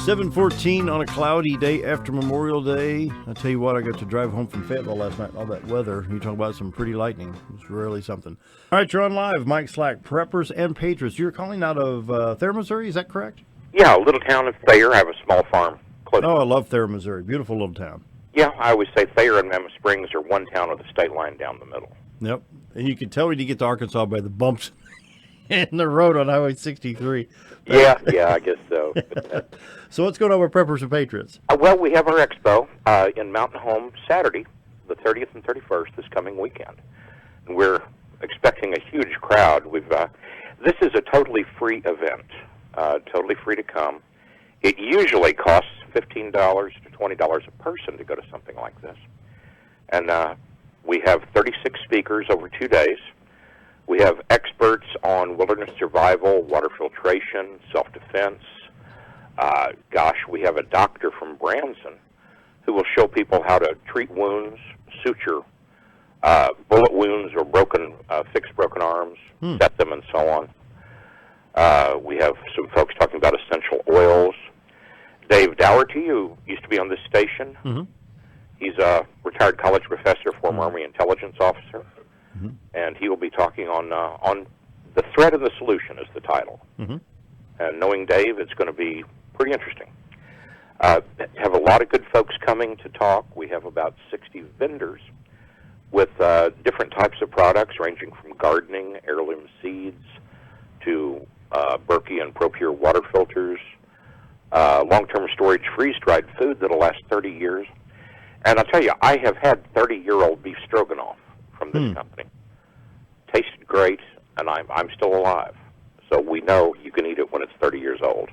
7:14 on a cloudy day after Memorial Day. I tell you what, I got to drive home from Fayetteville last night. All that weather. You talk about some pretty lightning. It was really something. All right, you're on live. Mike Slack, Preppers and Patriots. You're calling out of Thayer, Missouri. Is that correct? Yeah, a little town of Thayer. I have a small farm close. Oh, I love Thayer, Missouri. Beautiful little town. Yeah, I always say Thayer and Mammoth Springs are one town with the state line down the middle. Yep. And you can tell when you get to Arkansas by the bumps in the road on Highway 63. Yeah, I guess so. So what's going on with Preppers and Patriots? Well, we have our expo in Mountain Home Saturday, the 30th and 31st, this coming weekend. And we're expecting a huge crowd. This is a totally free event, totally free to come. It usually costs $15 to $20 a person to go to something like this. And we have 36 speakers over 2 days. We have experts on wilderness survival, water filtration, self-defense. We have a doctor from Branson who will show people how to treat wounds, suture bullet wounds or fix broken arms, set them, and so on. We have some folks talking about essential oils. Dave Dougherty, who used to be on this station, he's a retired college professor, former Army intelligence officer. And he will be talking on the threat and the solution is the title. And knowing Dave, it's going to be pretty interesting. Have a lot of good folks coming to talk. We have about 60 vendors with different types of products, ranging from gardening, heirloom seeds, to Berkey and ProPure water filters, long-term storage freeze-dried food that'll last 30 years. And I'll tell you, I have had 30-year-old beef stroganoff from this company. Tasted great, and I'm still alive. So we know you can eat it when it's 30 years old,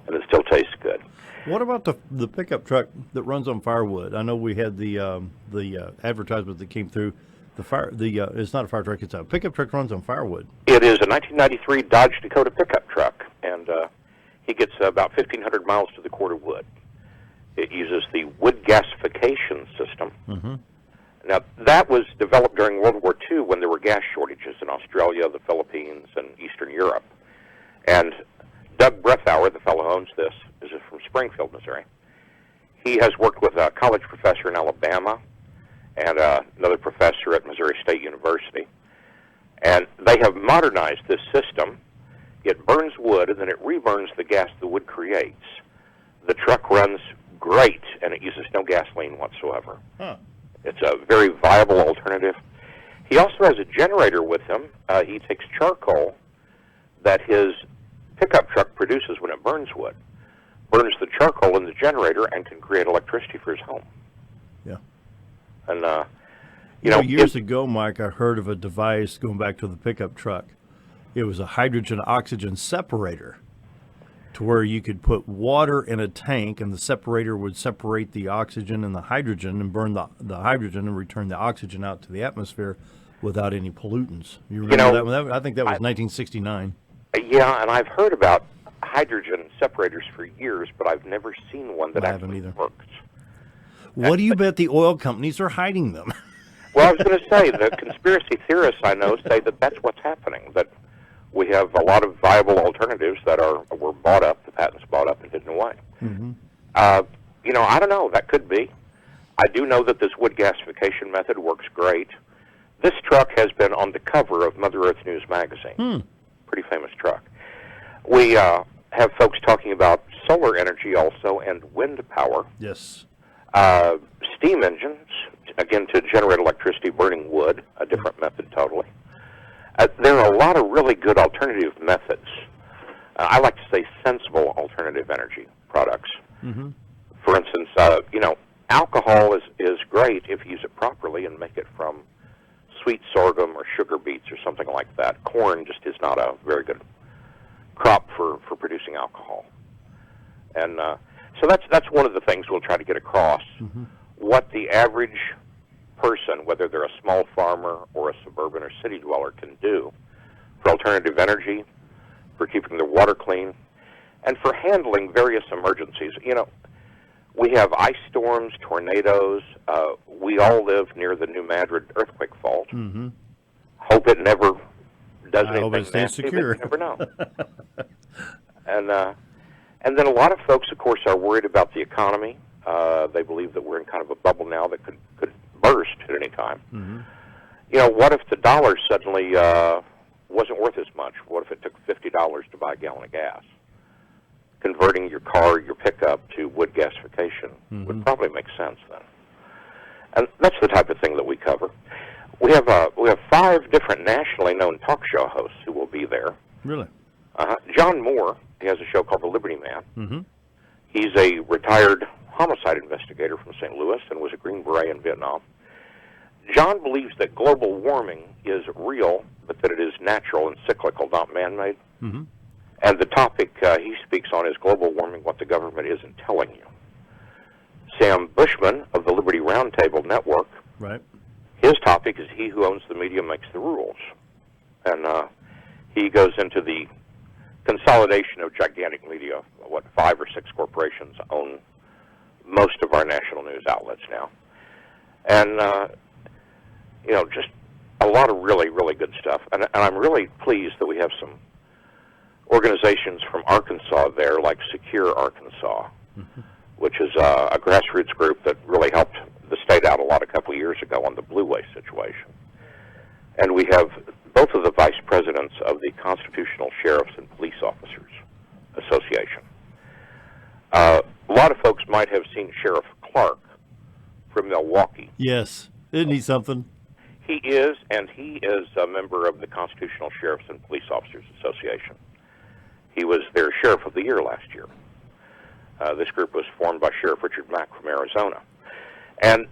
and it still tastes good. What about the pickup truck that runs on firewood? I know we had the advertisement that came through. It's not a fire truck; it's a pickup truck that runs on firewood. It is a 1993 Dodge Dakota pickup truck, and he gets about 1,500 miles to the quart of wood. It uses the wood gasification system. Now, that was developed during World War II when there were gas shortages in Australia, the Philippines, and Eastern Europe. And Doug Brethauer, the fellow who owns this, is from Springfield, Missouri. He has worked with a college professor in Alabama and another professor at Missouri State University. And they have modernized this system. It burns wood, and then it reburns the gas the wood creates. The truck runs great, and it uses no gasoline whatsoever. It's a very viable alternative. He also has a generator with him. He takes charcoal that his pickup truck produces when it burns wood, burns the charcoal in the generator, and can create electricity for his home. Yeah. And, years ago, Mike, I heard of a device going back to the pickup truck. It was a hydrogen-oxygen separator, to where you could put water in a tank and the separator would separate the oxygen and the hydrogen and burn the hydrogen and return the oxygen out to the atmosphere without any pollutants. You remember that one? I think that was 1969. Yeah, and I've heard about hydrogen separators for years, but I've never seen one that actually works. What do you bet the oil companies are hiding them? Well, I was going to say, the conspiracy theorists I know say that that's what's happening, that we have a lot of viable alternatives that were bought up, the patents bought up and hidden away. I don't know. That could be. I do know that this wood gasification method works great. This truck has been on the cover of Mother Earth News magazine. Pretty famous truck. We have folks talking about solar energy also and wind power. Yes. Steam engines, again, to generate electricity burning wood, a different method totally. There are a lot of really good alternative methods. I like to say sensible alternative energy products. For instance, alcohol is great if you use it properly and make it from sweet sorghum or sugar beets or something like that. Corn just is not a very good crop for producing alcohol. And so that's one of the things we'll try to get across, what the average person, whether they're a small farmer or a suburban or city dweller, can do for alternative energy, for keeping their water clean, and for handling various emergencies. We have ice storms, tornadoes. We all live near the New Madrid earthquake fault. Hope it never does anything. I hope it stays secure. You never know. And And then a lot of folks, of course, are worried about the economy. They believe that we're in kind of a bubble now that could burst at any time. Mm-hmm. You know, what if the dollar suddenly wasn't worth as much? What if it took $50 to buy a gallon of gas? Converting your car, your pickup, to wood gasification would probably make sense then. And that's the type of thing that we cover. We have 5 different nationally known talk show hosts who will be there. Really? John Moore, he has a show called The Liberty Man. Mm-hmm. He's a retired homicide investigator from St. Louis and was a Green Beret in Vietnam. John believes that global warming is real, but that it is natural and cyclical, not man-made. Mm-hmm. And the topic he speaks on is global warming, what the government isn't telling you. Sam Bushman of the Liberty Roundtable Network, right. His topic is he who owns the media makes the rules. And he goes into the consolidation of gigantic media. 5 or 6 corporations own most of our national news outlets now. And, just a lot of really, really good stuff. And I'm really pleased that we have some organizations from Arkansas there, like Secure Arkansas, which is a grassroots group that really helped the state out a couple of years ago on the Blue Way situation. And we have both of the vice presidents of the Constitutional Sheriffs and Police Officers Association. A lot of folks might have seen Sheriff Clark from Milwaukee. Yes. Isn't he something? He is, and he is a member of the Constitutional Sheriffs and Police Officers Association. He was their Sheriff of the Year last year. This group was formed by Sheriff Richard Mack from Arizona. And,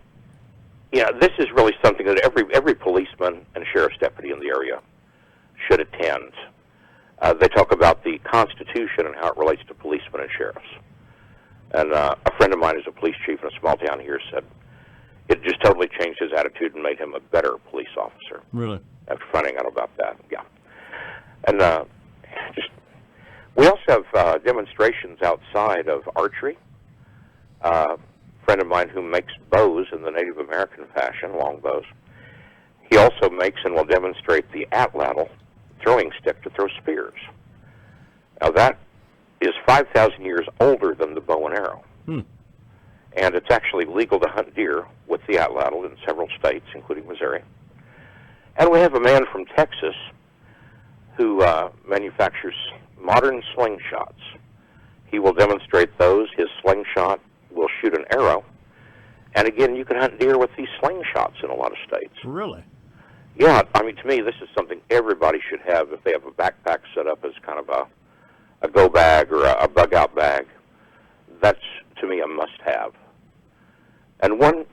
this is really something that every policeman and sheriff's deputy in the area should attend. They talk about the Constitution and how it relates to policemen and sheriffs. And a friend of mine who's a police chief in a small town here said it just totally changed his attitude and made him a better police officer. Really? After finding out about that, yeah. And we also have demonstrations outside of archery. A friend of mine who makes bows in the Native American fashion, long bows. He also makes and will demonstrate the atlatl throwing stick to throw spears. Now that is 5,000 years older than the bow and arrow. And it's actually legal to hunt deer with the atlatl in several states, including Missouri. And we have a man from Texas who manufactures modern slingshots. He will demonstrate those. His slingshot will shoot an arrow. And again, you can hunt deer with these slingshots in a lot of states. Really? Yeah, I mean, to me, this is something everybody should have if they have a backpack set up as kind of a go bag or a bug-out bag. That's, to me, a must-have. And one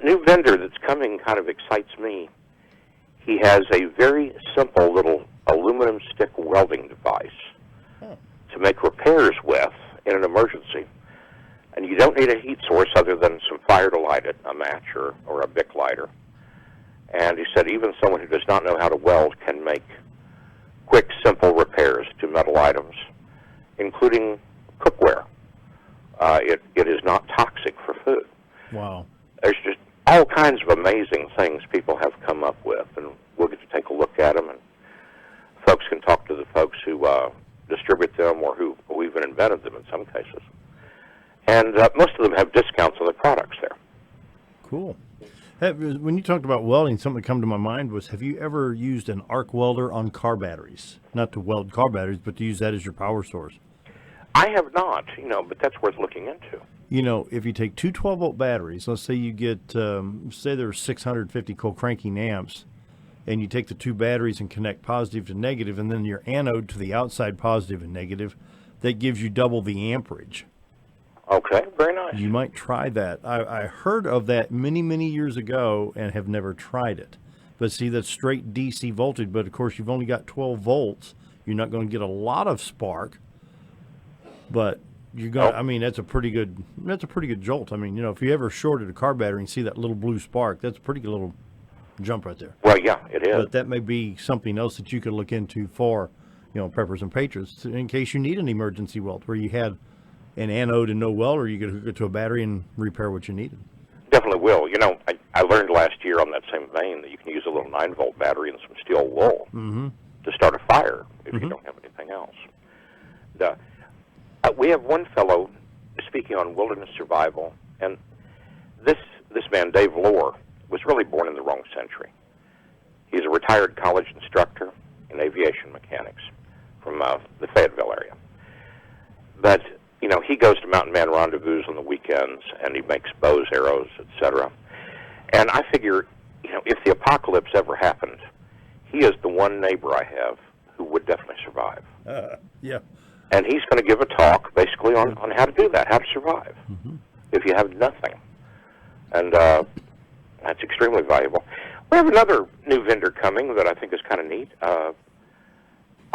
new vendor that's coming kind of excites me. He has a very simple little aluminum stick welding device to make repairs with in an emergency. And you don't need a heat source other than some fire to light it, a match or a Bic lighter. And he said even someone who does not know how to weld can make quick, simple repairs to metal items, including cookware. It is not toxic for food. Wow. There's just all kinds of amazing things people have come up with, and we'll get to take a look at them, and folks can talk to the folks who distribute them or who even invented them in some cases. And most of them have discounts on the products there. Cool. When you talked about welding, something that came to my mind was, have you ever used an arc welder on car batteries? Not to weld car batteries, but to use that as your power source. I have not, but that's worth looking into. If you take two 12-volt batteries, let's say you get, say there's 650 co-cranking amps, and you take the two batteries and connect positive to negative, and then your anode to the outside positive and negative, that gives you double the amperage. Okay, very nice. You might try that. I heard of that many, many years ago and have never tried it. But see, that's straight DC voltage, but of course you've only got 12 volts. You're not going to get a lot of spark, but you're going that's a pretty good jolt. I mean, if you ever shorted a car battery and see that little blue spark, that's a pretty good little jump right there. Well, yeah, it is. But that may be something else that you could look into for, Preppers and Patriots in case you need an emergency weld where you had an anode and no welder, you could hook it to a battery and repair what you needed. Definitely will. I learned last year on that same vein that you can use a little 9-volt battery and some steel wool to start a fire if you don't have anything else. We have one fellow speaking on wilderness survival, and this man, Dave Lohr, was really born in the wrong century. He's a retired college instructor in aviation mechanics from the Fayetteville area. But, he goes to Mountain Man Rendezvous on the weekends, and he makes bows, arrows, etc. And I figure, if the apocalypse ever happened, he is the one neighbor I have who would definitely survive. Yeah. And he's going to give a talk basically on how to do that, how to survive if you have nothing. And that's extremely valuable. We have another new vendor coming that I think is kind of neat. A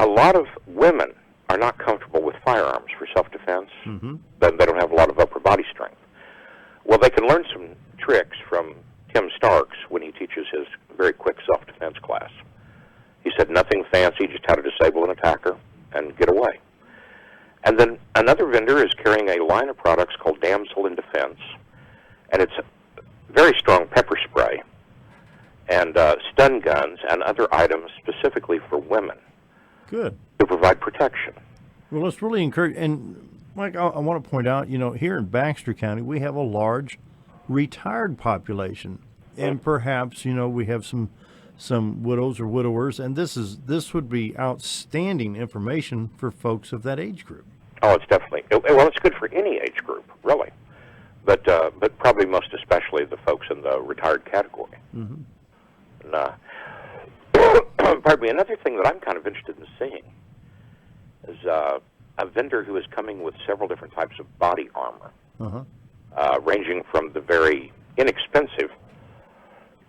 lot of women are not comfortable with firearms for self-defense. They don't have a lot of upper body strength. Well, they can learn some tricks from Tim Starks when he teaches his very quick self-defense class. He said nothing fancy, just how to disable an attacker and get away. And then another vendor is carrying a line of products called Damsel in Defense, and it's very strong pepper spray and stun guns and other items specifically for women. Good. To provide protection. Well, it's really encouraging. And, Mike, I want to point out, here in Baxter County, we have a large retired population. And perhaps, we have some widows or widowers, and this would be outstanding information for folks of that age group. Oh, it's definitely, well, it's good for any age group, really, but probably most especially the folks in the retired category. And, pardon me, another thing that I'm kind of interested in seeing is a vendor who is coming with several different types of body armor, ranging from the very inexpensive,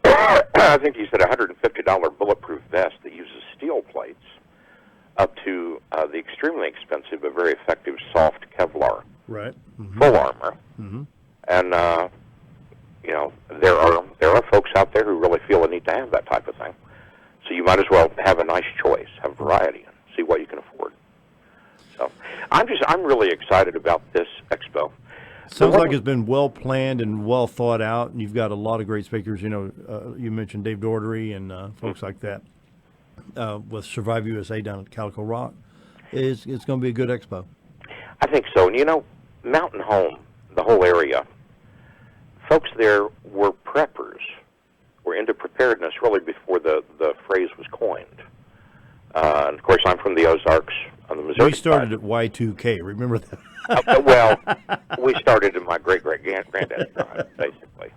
I think he said $150 bulletproof vest that uses steel plates, up to the extremely expensive but very effective soft Kevlar full armor. And there are folks out there who really feel a need to have that type of thing. So you might as well have a nice choice, have variety, and see what you can afford. So I'm really excited about this expo. Sounds like it's been well planned and well thought out, and you've got a lot of great speakers. You mentioned Dave Daugherty and folks like that with Survive USA down at Calico Rock. It's going to be a good expo. I think so. And Mountain Home, the whole area, folks there were preppers, were into preparedness really before the phrase was coined. And of course, I'm from the Ozarks on the Missouri We started side. at Y2K. Remember that? Well, we started in my great-great-granddad's time, basically.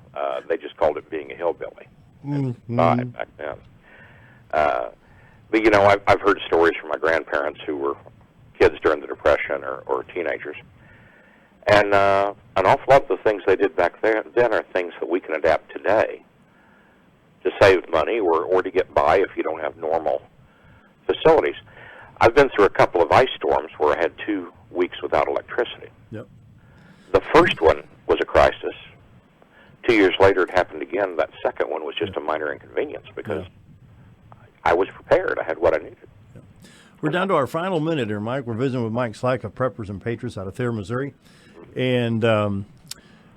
They just called it being a hillbilly back then. But, I've heard stories from my grandparents who were kids during the Depression or teenagers. And an awful lot of the things they did back then are things that we can adapt today to save money or to get by if you don't have normal facilities. I've been through a couple of ice storms where I had 2 weeks without electricity. Yep. The first one was a crisis. 2 years later, it happened again. That second one was just a minor inconvenience because I was prepared. I had what I needed. We're down to our final minute here, Mike. We're visiting with Mike Slack of Preppers and Patriots out of Thayer, Missouri. And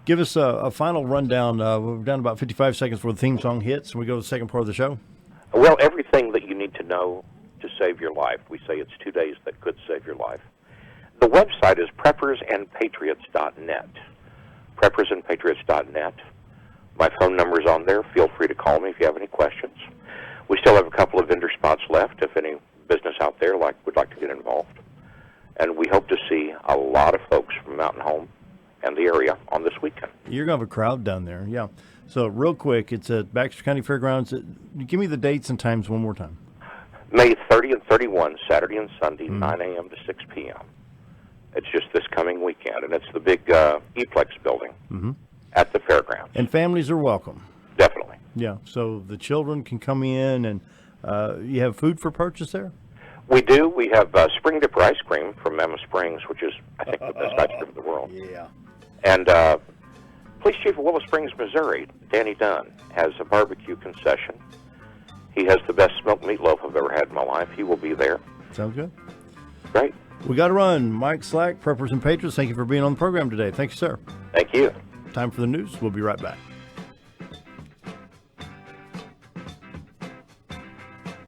give us a final rundown. We're down to about 55 seconds before the theme song hits, and we go to the second part of the show. Well, everything that you need to know to save your life. We say it's 2 days that could save your life. The website is preppersandpatriots.net. Preppersandpatriots.net. My phone number's on there. Feel free to call me if you have any questions. We still have a couple of vendor spots left if any business out there would like to get involved. And we hope to see a lot of folks from Mountain Home and the area on this weekend. You're going to have a crowd down there, yeah. So real quick, it's at Baxter County Fairgrounds. Give me the dates and times one more time. May 30 and 31, Saturday and Sunday, 9 a.m. to 6 p.m. It's just this coming weekend, and it's the big E-Plex building at the fairgrounds. And families are welcome. Definitely. Yeah, so the children can come in, and you have food for purchase there? We do. We have Spring Dipper ice cream from Mammoth Springs, which is, I think, the best ice cream in the world. Yeah. And Police Chief of Willow Springs, Missouri, Danny Dunn, has a barbecue concession. He has the best smoked meatloaf I've ever had in my life. He will be there. Sounds good. Great. We got to run. Mike Slack, Preppers and Patriots, thank you for being on the program today. Thank you, sir. Thank you. Time for the news. We'll be right back.